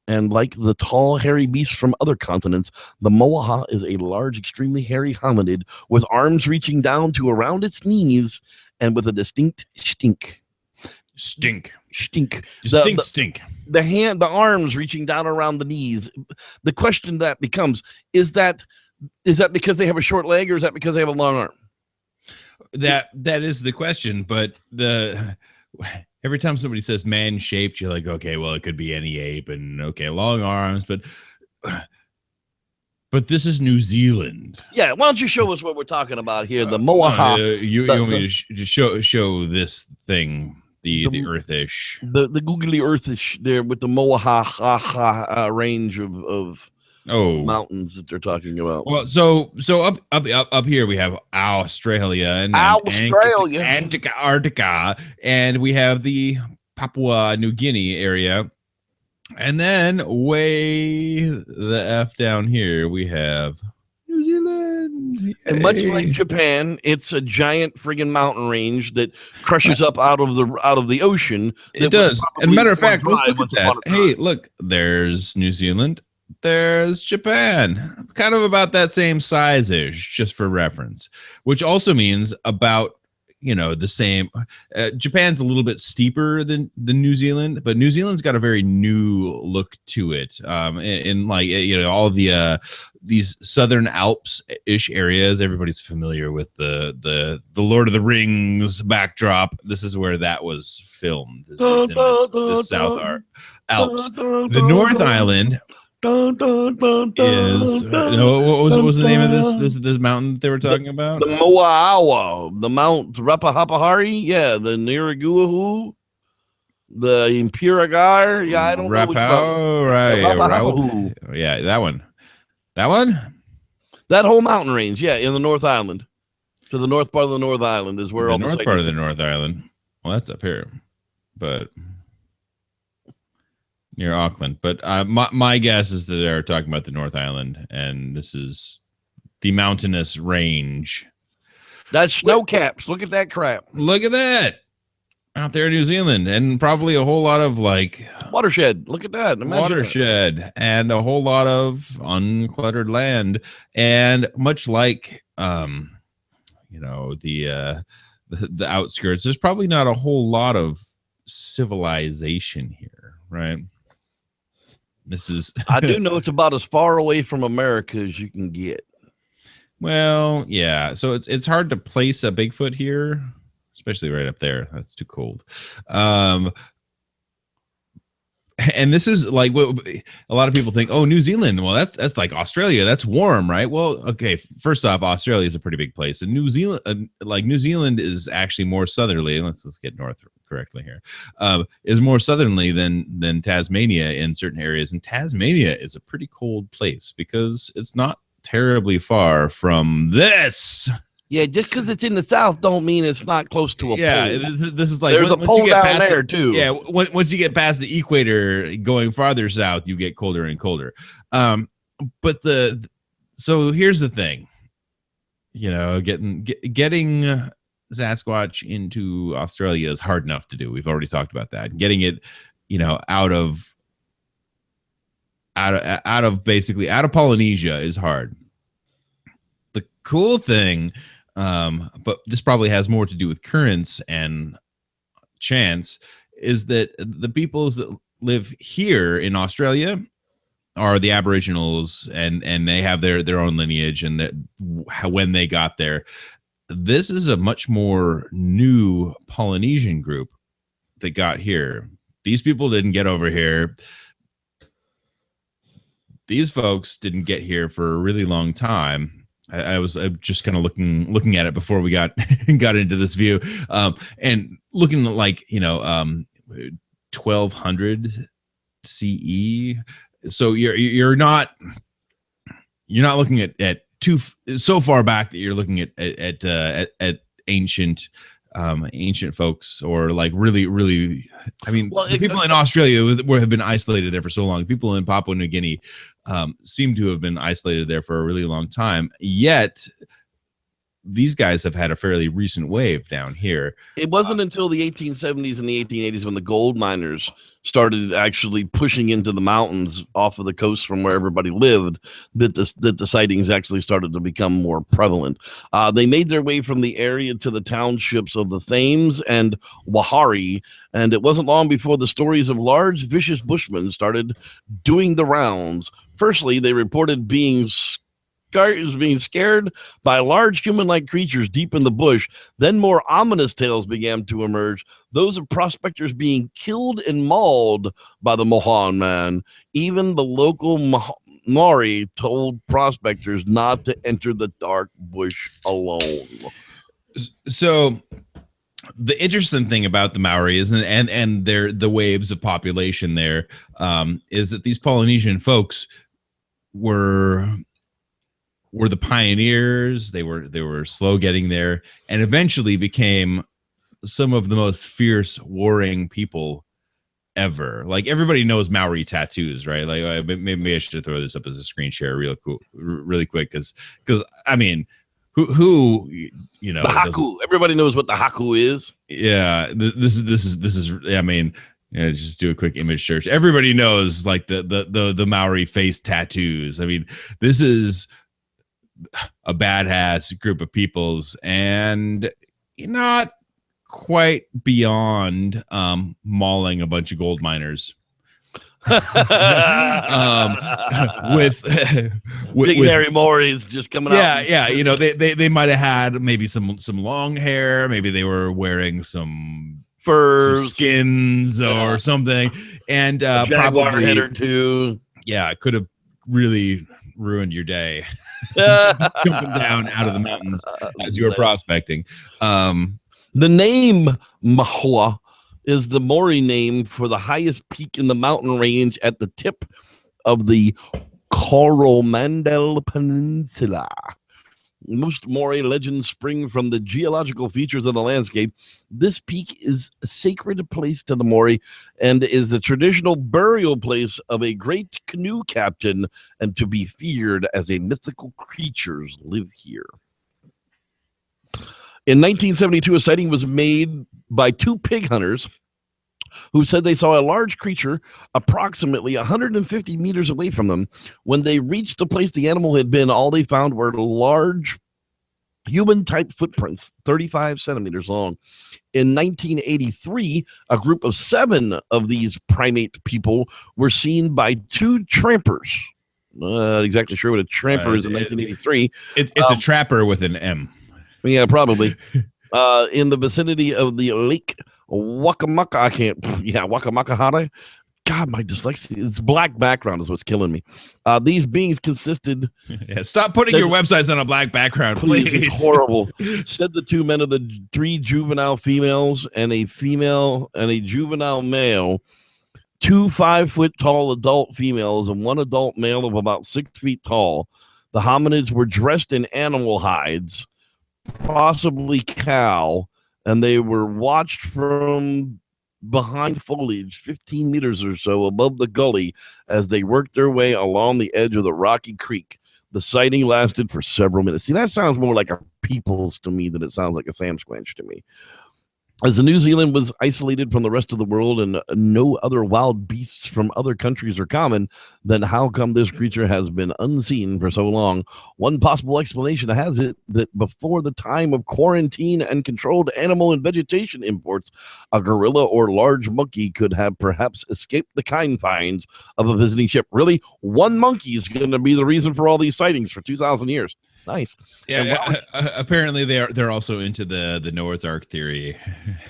like the tall, hairy beasts from other continents, the Moehau is a large, extremely hairy hominid with arms reaching down to around its knees and with a distinct stink. Stink. The arms reaching down around the knees. The question that becomes, is that because they have a short leg, or is that because they have a long arm? That is the question, but every time somebody says man-shaped, you're like, okay, well, it could be any ape, and okay, long arms, but this is New Zealand. Yeah, why don't you show us what we're talking about here? The Moehau. You want me to show this thing, the earthish, the googly earthish there with the Moehau range of mountains that they're talking about. Well, so up here we have Australia and Antarctica, and we have the Papua New Guinea area, and then way the F down here we have New Zealand. And much like Japan, it's a giant friggin' mountain range that crushes up out of the ocean. It does. And matter of fact, let's look at that. Hey, look, there's New Zealand. There's Japan, kind of about that same size-ish, just for reference, which also means about the same. Japan's a little bit steeper than New Zealand, but New Zealand's got a very new look to it. In like all the these Southern Alps-ish areas, everybody's familiar with the Lord of the Rings backdrop. This is where that was filmed. It's in this South Alps. The North Island is what was the name of this mountain that they were talking about? The Moehau, the Mount Rapahapahari, the Niraguahu, the Impiragar, I don't know. Right. Yeah, that one. That whole mountain range, in the North Island. To the north part of the North Island is where the north part of the North Island. Well, that's up here, but near Auckland. But my guess is that they're talking about the North Island, and this is the mountainous range. That's snow caps. Look at that crap. Look at that out there in New Zealand, and probably a whole lot of like watershed. Look at that. Imagine watershed and a whole lot of uncluttered land, and much like the outskirts, there's probably not a whole lot of civilization here, right? This is I do know it's about as far away from America as you can get. Well, yeah. So it's hard to place a Bigfoot here, especially right up there. That's too cold. And this is like what a lot of people think. Oh, New Zealand. Well, that's like Australia. That's warm, right? Well, okay. First off, Australia is a pretty big place, and New Zealand, New Zealand, is actually more southerly. Let's get north correctly here. Is more southerly than Tasmania in certain areas, and Tasmania is a pretty cold place because it's not terribly far from this. Yeah, just because it's in the south don't mean it's not close to a pole. This is like there's a pole down there too. Yeah, once you get past the equator, going farther south, you get colder and colder. But so here's the thing, getting Sasquatch into Australia is hard enough to do. We've already talked about that. Getting it, out of Polynesia is hard. The cool thing, but this probably has more to do with currents and chance, is that the peoples that live here in Australia are the Aboriginals, and they have their own lineage, and when they got there. This is a much more new Polynesian group that got here. These people didn't get over here. These folks didn't get here for a really long time. I was just kind of looking at it before we got into this view, and looking at 1200 CE. So you're not looking at so far back that you're looking at ancient folks, or like really. I mean, the people in Australia have been isolated there for so long. People in Papua New Guinea seem to have been isolated there for a really long time. Yet these guys have had a fairly recent wave down here. It wasn't until the 1870s and the 1880s when the gold miners started actually pushing into the mountains off of the coast from where everybody lived that the sightings actually started to become more prevalent. They made their way from the area to the townships of the Thames and Wahari, and it wasn't long before the stories of large, vicious bushmen started doing the rounds. Firstly, they reported being scared by large human-like creatures deep in the bush. Then more ominous tales began to emerge, those of prospectors being killed and mauled by the Moehau man. Even the local Maori told prospectors not to enter the dark bush alone. So the interesting thing about the Maori is, and the waves of population there, is that these Polynesian folks were the pioneers. They were slow getting there, and eventually became some of the most fierce warring people ever. Like, everybody knows Maori tattoos, right? Like, maybe I should throw this up as a screen share really quick, because I mean, who the haku. Everybody knows what the haku is. Yeah, this is. I mean, just do a quick image search. Everybody knows, like, the Maori face tattoos. I mean, this is a badass group of peoples, and not quite beyond mauling a bunch of gold miners. with Big hairy Maoris just coming out. Yeah. You know, they might have had maybe some long hair. Maybe they were wearing some furs, some skins, or something, and probably head or two. Yeah, it could have really ruined your day. Jumping down out of the mountains as you were prospecting. The name Moehau is the Maori name for the highest peak in the mountain range at the tip of the Coromandel Peninsula. Most Maori legends spring from the geological features of the landscape. This peak is a sacred place to the Maori and is the traditional burial place of a great canoe captain, and to be feared as a mythical creatures live here. In 1972, a sighting was made by two pig hunters who said they saw a large creature approximately 150 meters away from them. When they reached the place the animal had been, all they found were large human-type footprints, 35 centimeters long. In 1983, a group of 7 of these primate people were seen by 2 trampers. Not exactly sure what a tramper is in 1983. It's a trapper with an M. Yeah, probably. In the vicinity of the Lake Wakamaka. Wakamakahara. God, my dyslexia. It's black background is what's killing me. These beings consisted. Yeah, stop putting your websites on a black background, please. It's horrible. Said the 2 men of the 3 juvenile females and a female and a juvenile male, 2 5-foot-tall adult females and 1 adult male of about 6 feet tall. The hominids were dressed in animal hides, possibly cow, and they were watched from behind foliage 15 meters or so above the gully as they worked their way along the edge of the rocky creek. The sighting lasted for several minutes. See, that sounds more like a Peoples to me than it sounds like a Sasquatch to me. As New Zealand was isolated from the rest of the world and no other wild beasts from other countries are common, then how come this creature has been unseen for so long? One possible explanation has it that before the time of quarantine and controlled animal and vegetation imports, a gorilla or large monkey could have perhaps escaped the confines of a visiting ship. Really? One monkey is going to be the reason for all these sightings for 2,000 years. Nice. Yeah, apparently they're also into the Noah's Ark theory.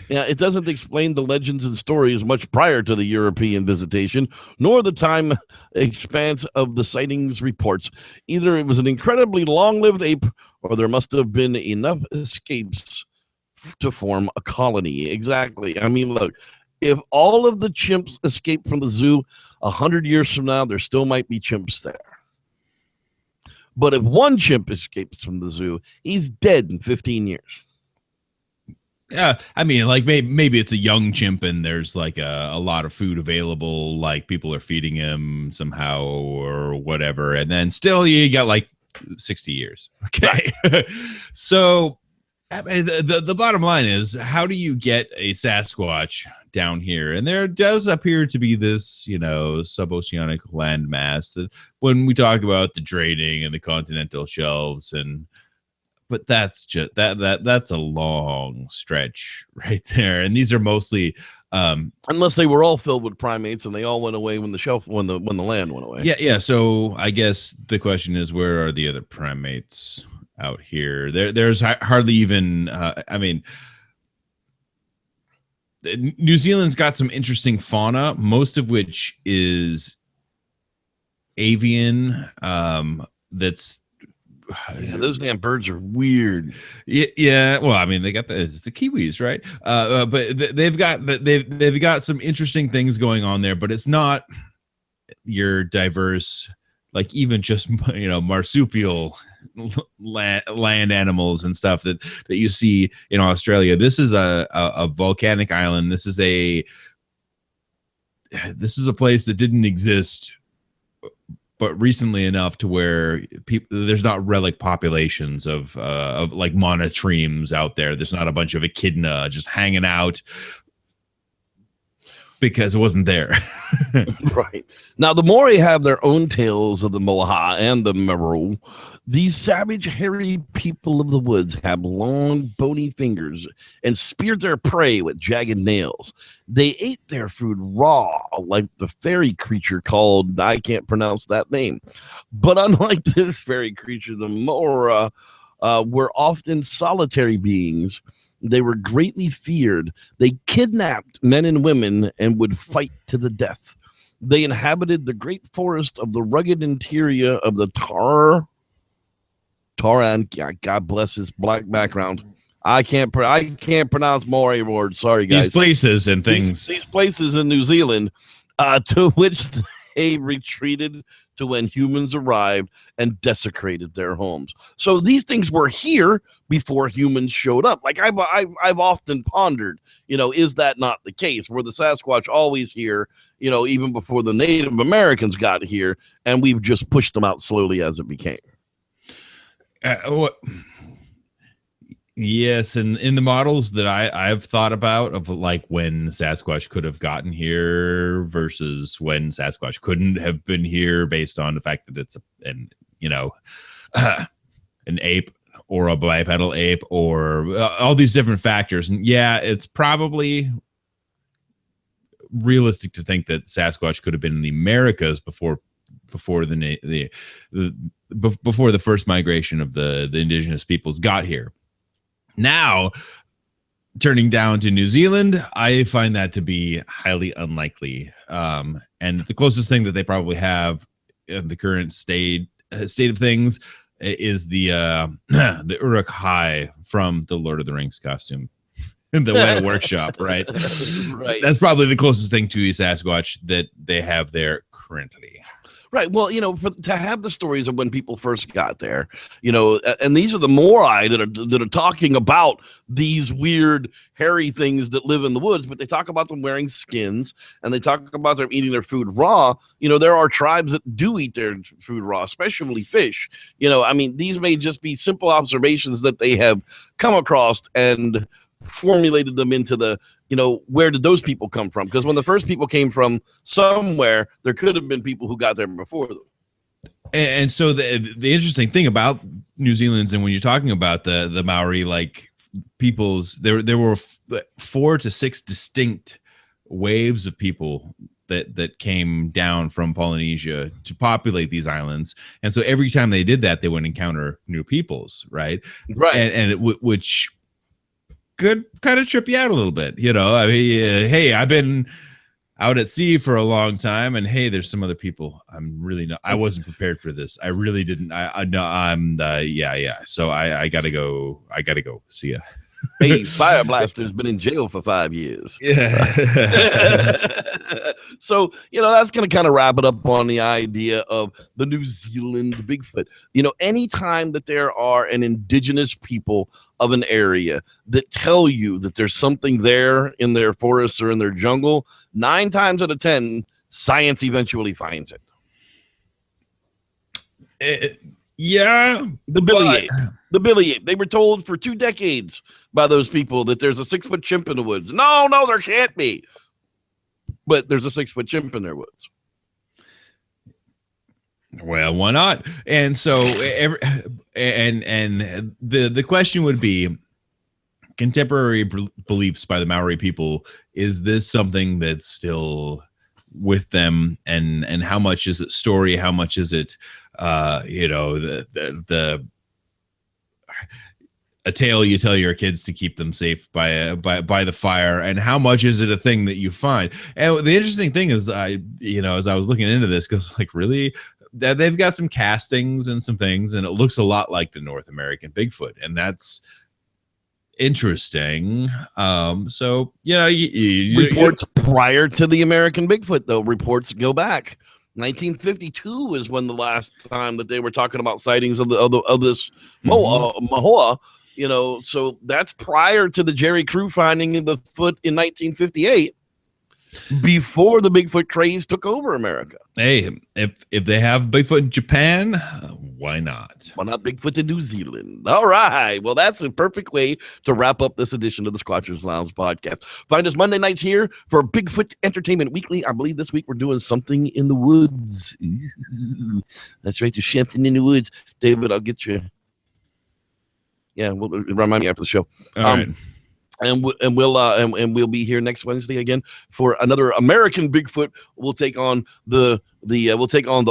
Yeah, it doesn't explain the legends and stories much prior to the European visitation, nor the time expanse of the sightings reports. Either it was an incredibly long-lived ape, or there must have been enough escapes to form a colony. Exactly. I mean, look, if all of the chimps escaped from the zoo, 100 years from now, there still might be chimps there. But if one chimp escapes from the zoo, he's dead in 15 years. Yeah, I mean, like maybe it's a young chimp and there's like a lot of food available, like people are feeding him somehow or whatever, and then still you got like 60 years. Okay, right. So I mean, the bottom line is, how do you get a Sasquatch down here? And there does appear to be this, suboceanic landmass that when we talk about the draining and the continental shelves, but that's just that's a long stretch right there. And these are mostly unless they were all filled with primates and they all went away when the land went away. Yeah. So I guess the question is, where are the other primates out here? There's hardly even New Zealand's got some interesting fauna, most of which is avian. Those damn birds are weird. Yeah. Well, I mean, they got the Kiwis, right? But they've got some interesting things going on there, but it's not your diverse, like even just marsupial land animals and stuff that you see in Australia. This is a volcanic island. This is a place that didn't exist but recently enough to where there's not relic populations of like monotremes out there. There's not a bunch of echidna just hanging out because it wasn't there. Right. Now, the Maori have their own tales of the Moehau and the Meru. These savage, hairy people of the woods have long, bony fingers and speared their prey with jagged nails. They ate their food raw, like the fairy creature called, I can't pronounce that name. But unlike this fairy creature, the Moehau were often solitary beings. They were greatly feared. They kidnapped men and women and would fight to the death. They inhabited the great forest of the rugged interior of the Taran, God bless his black background. I can't pronounce Maori words. Sorry, guys. These places and things. These places in New Zealand, to which they retreated to when humans arrived and desecrated their homes. So these things were here before humans showed up. Like I've often pondered, is that not the case? Were the Sasquatch always here, even before the Native Americans got here, and we've just pushed them out slowly as it became? Yes, and in the models that I've thought about of like when Sasquatch could have gotten here versus when Sasquatch couldn't have been here, based on the fact that it's an ape or a bipedal ape or all these different factors. And yeah, it's probably realistic to think that Sasquatch could have been in the Americas before the first migration of the indigenous peoples got here. Now, turning down to New Zealand, I find that to be highly unlikely. And the closest thing that they probably have in the current state of things is the Uruk-hai from the Lord of the Rings costume. The Weta Workshop, right? Right. That's probably the closest thing to a Sasquatch that they have there currently. Right. Well, to have the stories of when people first got there, and these are the Maori that are talking about these weird hairy things that live in the woods, but they talk about them wearing skins and they talk about them eating their food raw. There are tribes that do eat their food raw, especially fish. These may just be simple observations that they have come across and formulated them into the, where did those people come from? Because when the first people came from somewhere, there could have been people who got there before them. And so the interesting thing about New Zealand's, and when you're talking about the Maori, like peoples, there were 4 to 6 distinct waves of people that came down from Polynesia to populate these islands. And so every time they did that, they would encounter new peoples, right? Right. And which could kind of trip you out a little bit, hey, I've been out at sea for a long time, and hey, there's some other people. I wasn't prepared for this. I really didn't. So I gotta go. See ya. Hey, Fire Blaster's been in jail for 5 years. Yeah. So, that's going to kind of wrap it up on the idea of the New Zealand Bigfoot. Anytime that there are an indigenous people of an area that tell you that there's something there in their forests or in their jungle, 9 times out of 10, science eventually finds it. Yeah. The Billy Ape. They were told for 2 decades by those people that there's a 6-foot chimp in the woods. No, there can't be. But there's a 6-foot chimp in their woods. Well, why not? And so the question would be, contemporary beliefs by the Maori people, is this something that's still with them, and how much is it story, how much is it a tale you tell your kids to keep them safe by the fire, and how much is it a thing that you find? And the interesting thing is, as I was looking into this, because really, they've got some castings and some things, and it looks a lot like the North American Bigfoot, and that's interesting. So reports prior to the American Bigfoot, though, reports go back. 1952 is when the last time that they were talking about sightings of this Moehau. So that's prior to the Jerry Crew finding the foot in 1958. before the Bigfoot craze took over America. Hey, if they have Bigfoot in Japan, why not? Why not Bigfoot in New Zealand? All right. Well, that's a perfect way to wrap up this edition of the Squatchers Lounge podcast. Find us Monday nights here for Bigfoot Entertainment Weekly. I believe this week we're doing something in the woods. Ooh, that's right. There's something in the woods. David, I'll get you. Yeah, remind me after the show. All right. And we'll be here next Wednesday again for another American Bigfoot. We'll take on the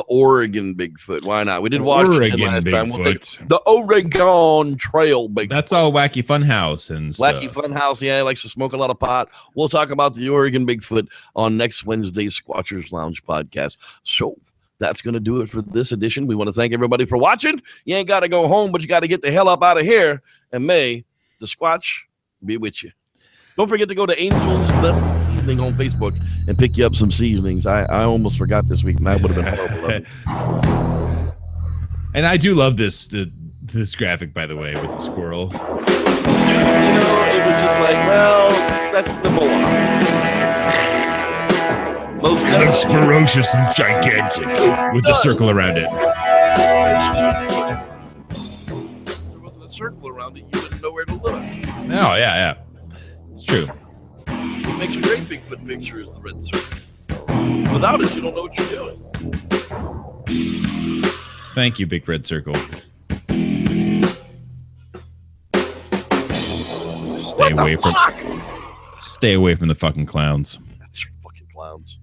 Oregon Bigfoot. Why not? We did watch Oregon last time. Bigfoot. We'll take the Oregon Trail Bigfoot. That's all Wacky Funhouse and stuff. Wacky Funhouse. Yeah, he likes to smoke a lot of pot. We'll talk about the Oregon Bigfoot on next Wednesday's Squatchers Lounge podcast. So that's going to do it for this edition. We want to thank everybody for watching. You ain't got to go home, but you got to get the hell up out of here. And may the Squatch be with you. Don't forget to go to Angels Best Seasoning on Facebook and pick you up some seasonings. I almost forgot this week, and that would have been horrible. And I do love this graphic, by the way, with the squirrel. You know, it was just like, well, that's the Moehau. It looks ferocious and gigantic. With the circle around it. If there wasn't a circle around it, you wouldn't know where to look. Oh, yeah. It's true. What makes a great Bigfoot picture is the red circle. Without it, you don't know what you're doing. Thank you, Big Red Circle. Stay away from the fucking clowns. That's your fucking clowns.